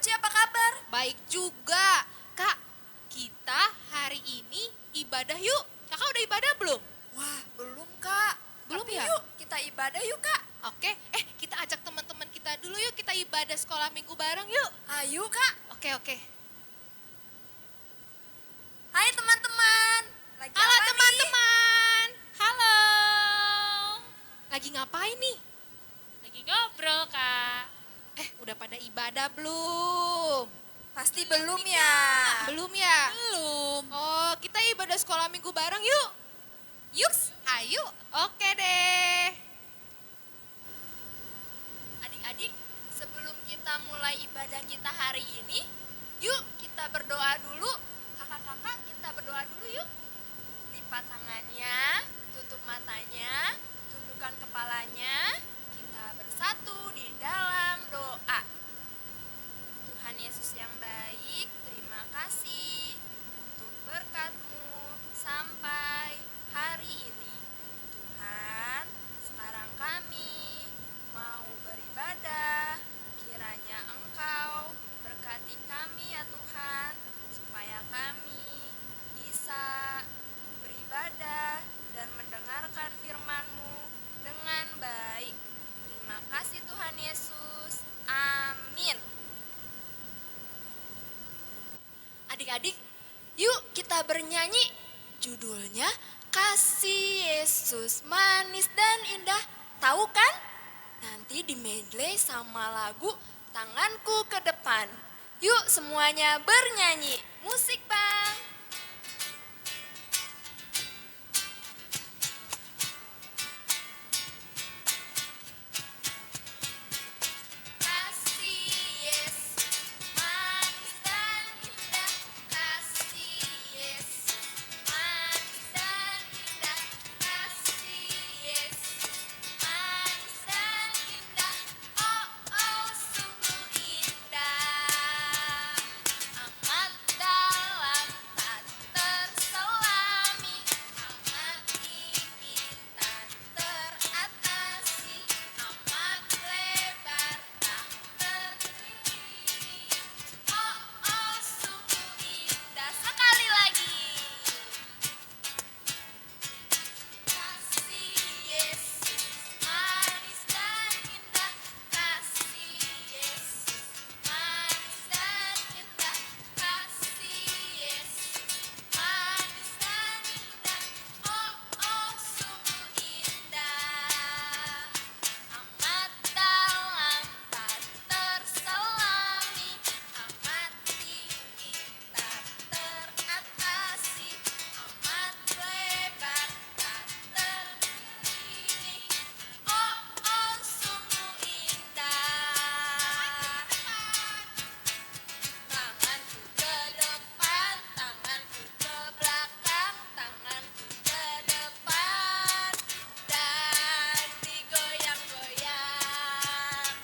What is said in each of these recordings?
Moci apa kabar? Baik juga. Kak, kita hari ini ibadah yuk. Kakak udah ibadah belum? Wah, belum Kak. Belum Tapi ya? yuk kita ibadah yuk Kak. Oke, kita ajak teman-teman kita dulu yuk. Kita ibadah sekolah minggu bareng yuk. Ayo Kak. Oke. Hai teman-teman. Lagi Halo apa nih? teman-teman. Halo. Lagi ngapain nih? Lagi ngobrol, Kak. Udah pada ibadah belum? Pasti belum ya. Belum ya? Belum. Oh, kita ibadah sekolah minggu bareng yuk. Yuks. Ayo. Oke deh. Adik-adik, sebelum kita mulai ibadah kita hari ini, yuk kita berdoa dulu. Kakak-kakak kita berdoa dulu yuk. Lipat tangannya, tutup matanya, tundukkan kepalanya. Kita bersatu di dalam doa. Tuhan Yesus yang baik, terima kasih untuk berkat-Mu sampai hari ini. Tuhan, sekarang kami mau beribadah, kiranya Engkau berkati kami ya Tuhan, supaya kami bisa beribadah dan mendengarkan firman-Mu dengan baik. Terima kasih Tuhan Yesus, amin. Adik-adik, yuk kita bernyanyi. Judulnya Kasih Yesus Manis dan Indah. Tahu kan? Nanti di medley sama lagu Tanganku ke Depan. Yuk semuanya bernyanyi. Musik Bang. Kasih Yesus manis dan indah. Kasih Yesus manis dan indah. Kasih Yesus manis dan indah. Oh oh sungguh indah. Amat dalam tak terselami. Amat tinggi tak teratasi. Amat lebar tak terkini. Oh oh sungguh indah. Sekali lagi. Kasih Yesus manis dan indah. Kasih Yesus manis dan indah. Kasih Yesus manis dan indah. Oh oh sungguh indah. Amat dalam tak terselami. Amat tinggi tak teratasi. Amat lebar tak terkini. Oh oh sungguh indah. Tanganku ke depan, tanganku ke belakang, tanganku ke depan dan digoyang-goyang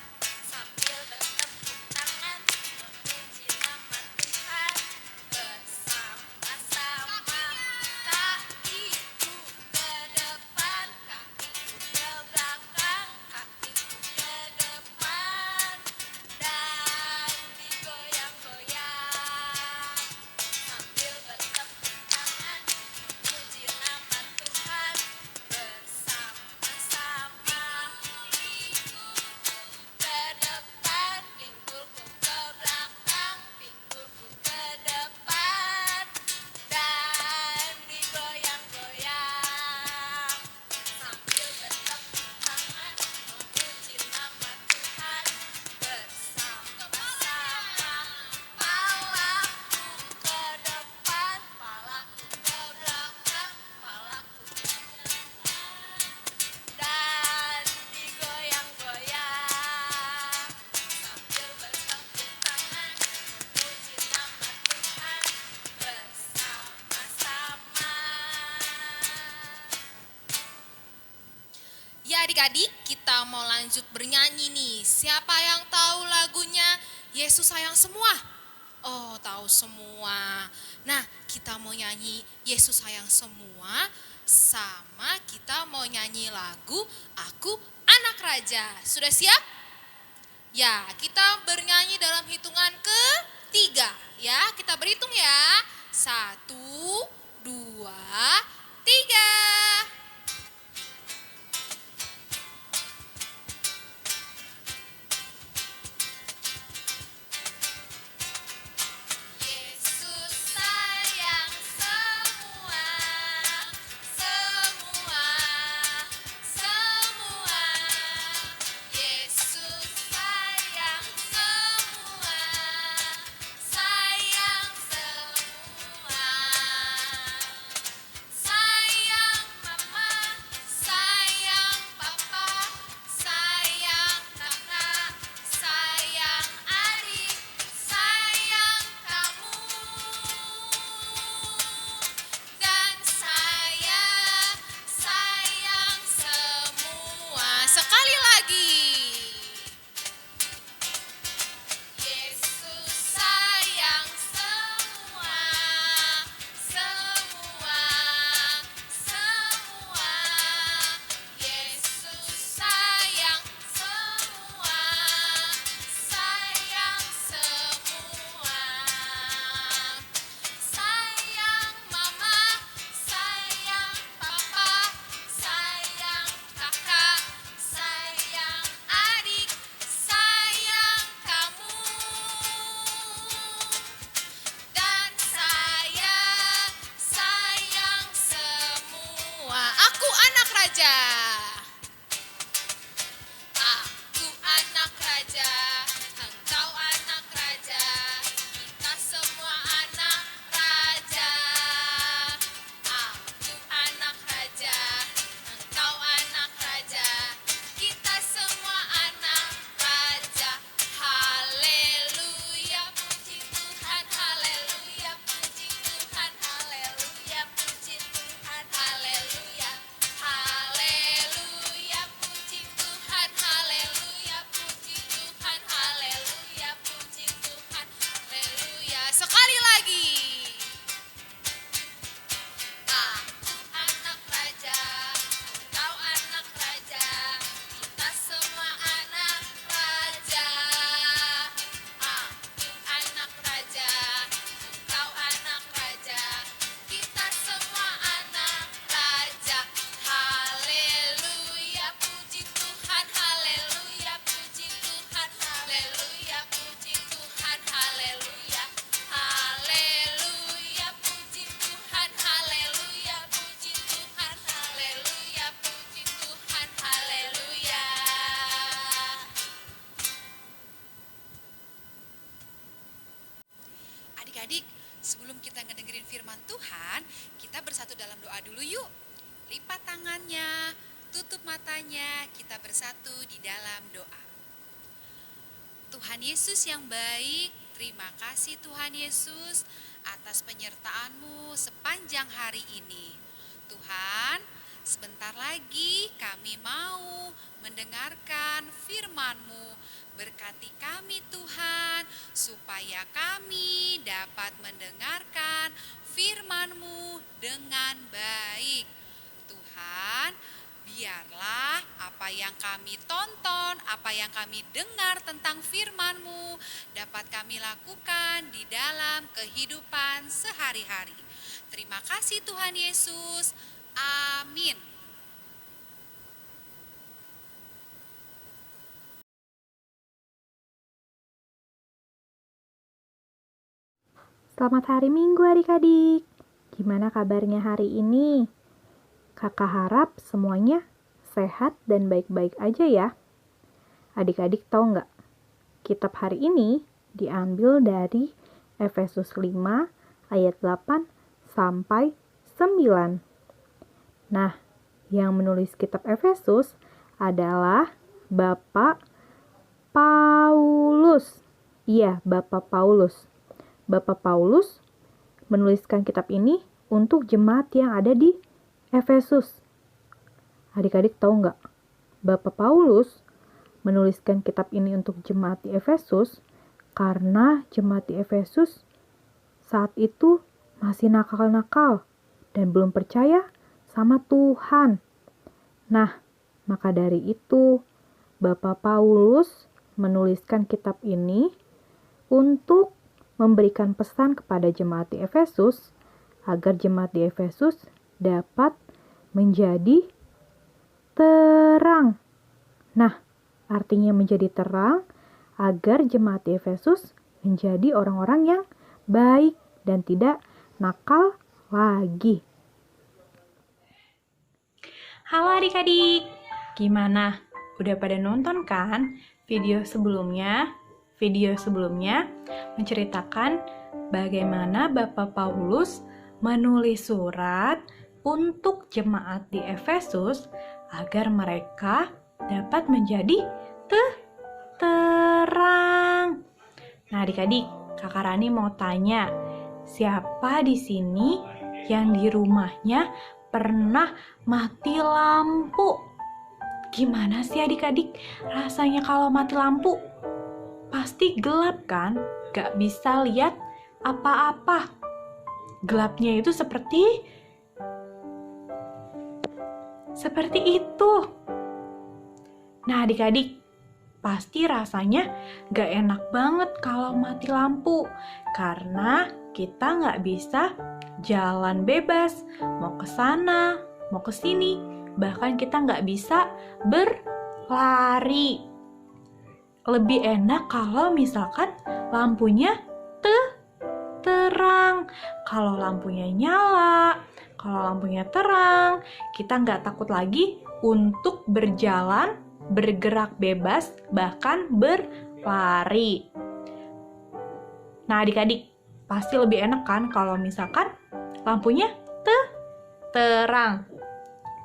sambil bertepuk tangan memuji nama Tuhan bersama-sama. Kakiku ke depan, kakiku ke belakang, kakiku ke depan dan digoyang-goyang sambil bertepuk tangan memuji nama Tuhan bersama-sama. Ke depan, pinggulku ke belakang, pinggulku ke depan dan digoyang-goyang sambil bertepuk tangan memuji nama Tuhan bersama-sama. Palaku ke depan, palaku ke belakang, palaku ke depan dan digoyang-goyang sambil bertepuk tangan memuji nama Tuhan bersama-sama. Ya adik-adik, kita mau lanjut bernyanyi nih. Siapa yang tahu lagunya Yesus sayang semua? Oh, tahu semua. Nah, kita mau nyanyi Yesus sayang semua, sama kita mau nyanyi lagu Aku Anak Raja. Sudah siap? Ya, kita bernyanyi dalam hitungan ketiga. Ya, kita berhitung ya. 1, 2, 3. Yesus sayang semua, semua, semua. Yesus sayang semua, sayang semua. Sayang mama, sayang papa, sayang kakak, sayang adik, sayang kamu. Dan saya sayang semua. Sekali lagi. Yesus sayang semua, semua, semua. Yesus sayang semua, sayang semua. Sayang mama, sayang papa, sayang kakak, sayang adik, sayang kamu. Dan saya sayang semua. Aku anak raja. Aku anak raja, engkau anak raja, kita semua anak raja. Aku anak raja, engkau anak raja, kita semua anak raja. Haleluya, puji Tuhan, haleluya, puji Tuhan, haleluya, puji Tuhan, haleluya. Haleluya, puji Tuhan, haleluya, puji Tuhan, haleluya, puji Tuhan, haleluya. Sekali lagi. Aku anak raja, engkau anak raja, kita semua anak raja. Aku anak raja, engkau anak raja, kita semua anak raja. Haleluya, puji Tuhan, haleluya, puji Tuhan, haleluya, puji Tuhan, haleluya. Haleluya, puji Tuhan, haleluya, puji Tuhan, haleluya, puji Tuhan, haleluya. Adik-adik, sebelum kita ngedengerin firman Tuhan, kita bersatu dalam doa dulu yuk. Lipat tangannya, tutup matanya, kita bersatu di dalam doa. Tuhan Yesus yang baik, terima kasih Tuhan Yesus atas penyertaan-Mu sepanjang hari ini. Tuhan, sebentar lagi kami mau mendengarkan firman-Mu. Berkati kami Tuhan, supaya kami dapat mendengarkan firman-Mu dengan baik. Tuhan, biarlah apa yang kami tonton, apa yang kami dengar tentang firman-Mu dapat kami lakukan di dalam kehidupan sehari-hari. Terima kasih Tuhan Yesus. Amin. Selamat hari Minggu adik-adik. Gimana kabarnya hari ini? Kakak harap semuanya sehat dan baik-baik aja ya. Adik-adik tahu nggak? Kitab hari ini diambil dari Efesus 5 ayat 8 sampai 9. Nah, yang menulis kitab Efesus adalah Bapak Paulus. Iya, Bapak Paulus. Bapak Paulus menuliskan kitab ini untuk jemaat yang ada di Efesus. Adik-adik tahu nggak? Bapak Paulus menuliskan kitab ini untuk jemaat di Efesus karena jemaat di Efesus saat itu masih nakal-nakal dan belum percaya sama Tuhan. Nah, maka dari itu Bapak Paulus menuliskan kitab ini untuk memberikan pesan kepada jemaat di Efesus agar jemaat di Efesus dapat menjadi terang. Nah, artinya menjadi terang agar jemaat di Efesus menjadi orang-orang yang baik dan tidak nakal lagi. Halo adik-adik, gimana? Udah pada nonton kan video sebelumnya? Video sebelumnya menceritakan bagaimana Bapak Paulus menulis surat untuk jemaat di Efesus agar mereka dapat menjadi terang. Nah, adik-adik, Kakak Rani mau tanya, siapa di sini yang di rumahnya pernah mati lampu? Gimana sih adik-adik rasanya kalau mati lampu? Pasti gelap kan? Gak bisa lihat apa-apa. Gelapnya itu seperti itu. Nah adik-adik, pasti rasanya gak enak banget kalau mati lampu. Karena kita gak bisa jalan bebas, mau ke sana, mau ke sini, bahkan kita nggak bisa berlari. Lebih enak kalau misalkan lampunya terang. Kalau lampunya nyala, kalau lampunya terang, kita nggak takut lagi untuk berjalan, bergerak bebas, bahkan berlari. Nah adik-adik, pasti lebih enak kan kalau misalkan lampunya terang.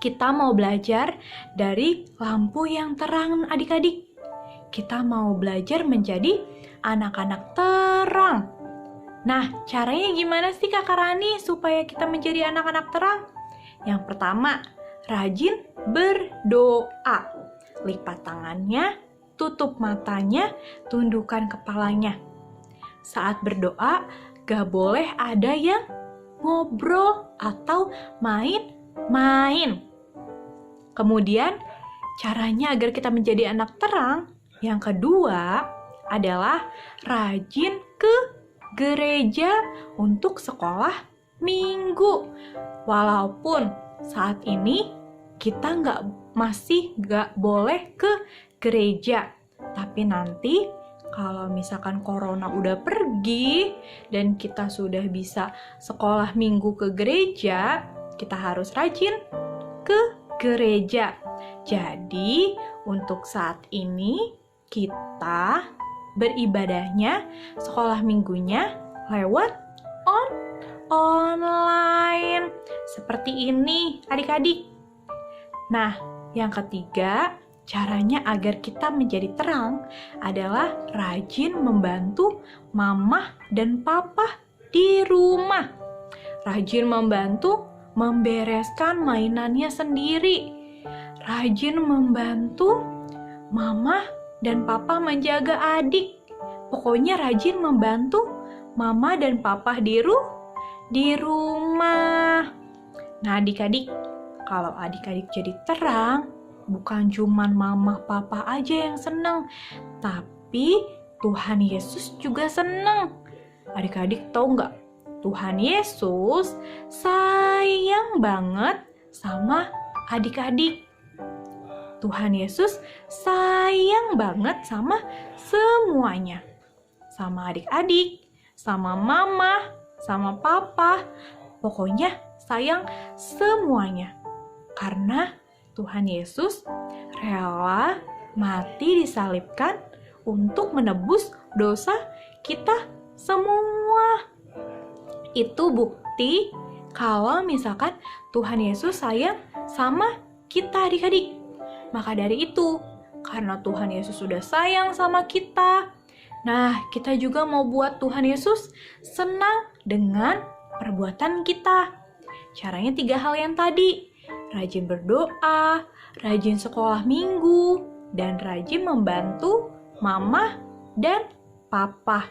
Kita mau belajar dari lampu yang terang adik-adik. Kita mau belajar menjadi anak-anak terang. Nah, caranya gimana sih Kakak Rani supaya kita menjadi anak-anak terang? Yang pertama, rajin berdoa. Lipat tangannya, tutup matanya, tundukkan kepalanya. Saat berdoa, gak boleh ada yang ngobrol atau main-main. Kemudian, caranya agar kita menjadi anak terang, yang kedua adalah rajin ke gereja untuk sekolah minggu. Walaupun saat ini kita masih nggak boleh ke gereja, tapi nanti kalau misalkan corona udah pergi dan kita sudah bisa sekolah minggu ke gereja, kita harus rajin ke gereja. Jadi, untuk saat ini kita beribadahnya, sekolah minggunya lewat online. Seperti ini, adik-adik. Nah, yang ketiga, caranya agar kita menjadi terang adalah rajin membantu mama dan papa di rumah. Rajin membantu membereskan mainannya sendiri. Rajin membantu mama dan papa menjaga adik. Pokoknya rajin membantu mama dan papa di rumah. Nah adik-adik, kalau adik-adik jadi terang, bukan cuman mama papa aja yang seneng, tapi Tuhan Yesus juga seneng. Adik-adik tahu nggak? Tuhan Yesus sayang banget sama adik-adik. Tuhan Yesus sayang banget sama semuanya. Sama adik-adik, sama mama, sama papa. Pokoknya sayang semuanya. Karena Tuhan Yesus rela mati disalibkan untuk menebus dosa kita semua. Itu bukti kalau misalkan Tuhan Yesus sayang sama kita adik-adik. Maka dari itu, karena Tuhan Yesus sudah sayang sama kita, nah kita juga mau buat Tuhan Yesus senang dengan perbuatan kita. Caranya 3 hal yang tadi, rajin berdoa, rajin sekolah minggu, dan rajin membantu mama dan papa.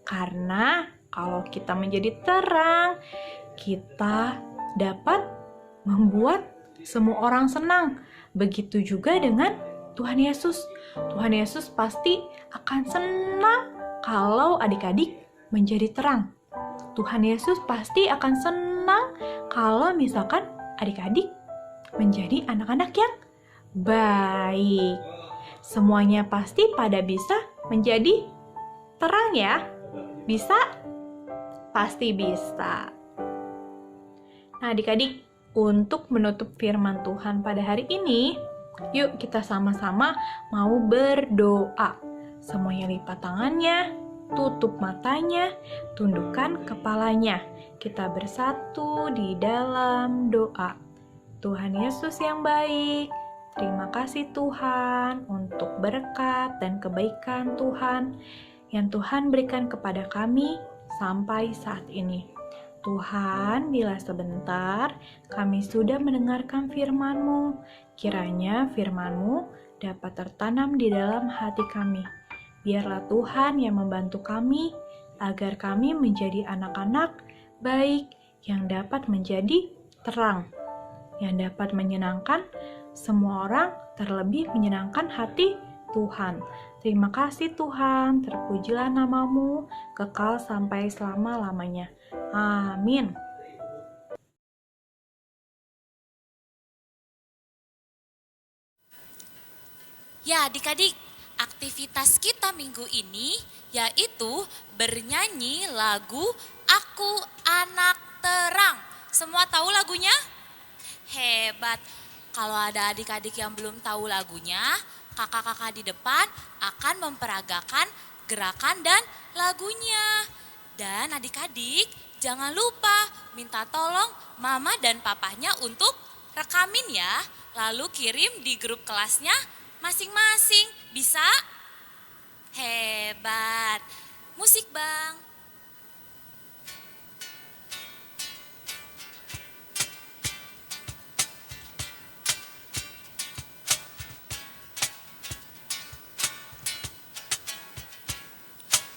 Karena kalau kita menjadi terang, kita dapat membuat semua orang senang. Begitu juga dengan Tuhan Yesus pasti akan senang kalau adik-adik menjadi terang. Tuhan Yesus pasti akan senang kalau misalkan adik-adik menjadi anak-anak yang baik. Semuanya pasti pada bisa menjadi terang ya. Bisa? Pasti bisa. Nah adik-adik, untuk menutup firman Tuhan pada hari ini, yuk kita sama-sama mau berdoa. Semuanya lipat tangannya, tutup matanya, tundukkan kepalanya. Kita bersatu di dalam doa. Tuhan Yesus yang baik, terima kasih Tuhan untuk berkat dan kebaikan Tuhan yang Tuhan berikan kepada kami sampai saat ini. Tuhan, bila sebentar kami sudah mendengarkan firman-Mu, kiranya firman-Mu dapat tertanam di dalam hati kami. Biarlah Tuhan yang membantu kami agar kami menjadi anak-anak baik yang dapat menjadi terang, yang dapat menyenangkan semua orang, terlebih menyenangkan hati Tuhan. Terima kasih Tuhan, terpujilah nama-Mu, kekal sampai selama-lamanya. Amin. Ya adik-adik, aktivitas kita minggu ini yaitu bernyanyi lagu Aku Anak Terang. Semua tahu lagunya? Hebat. Kalau ada adik-adik yang belum tahu lagunya, kakak-kakak di depan akan memperagakan gerakan dan lagunya. Dan adik-adik jangan lupa minta tolong mama dan papahnya untuk rekamin ya. Lalu kirim di grup kelasnya masing-masing. Bisa? Hebat. Musik Bang.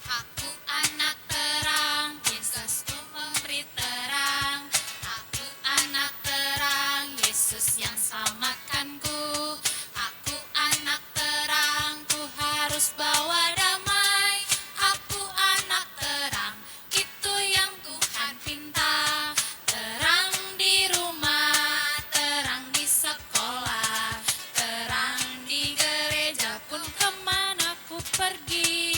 Aku anak terang, Yesusku memberi terang. Aku anak terang, Yesus yang selamatkanku. Aku anak terang, ku harus bawa damai. Aku anak terang, itu yang Tuhan pinta. Terang di rumah, terang di sekolah, terang di gereja pun kemana ku pergi.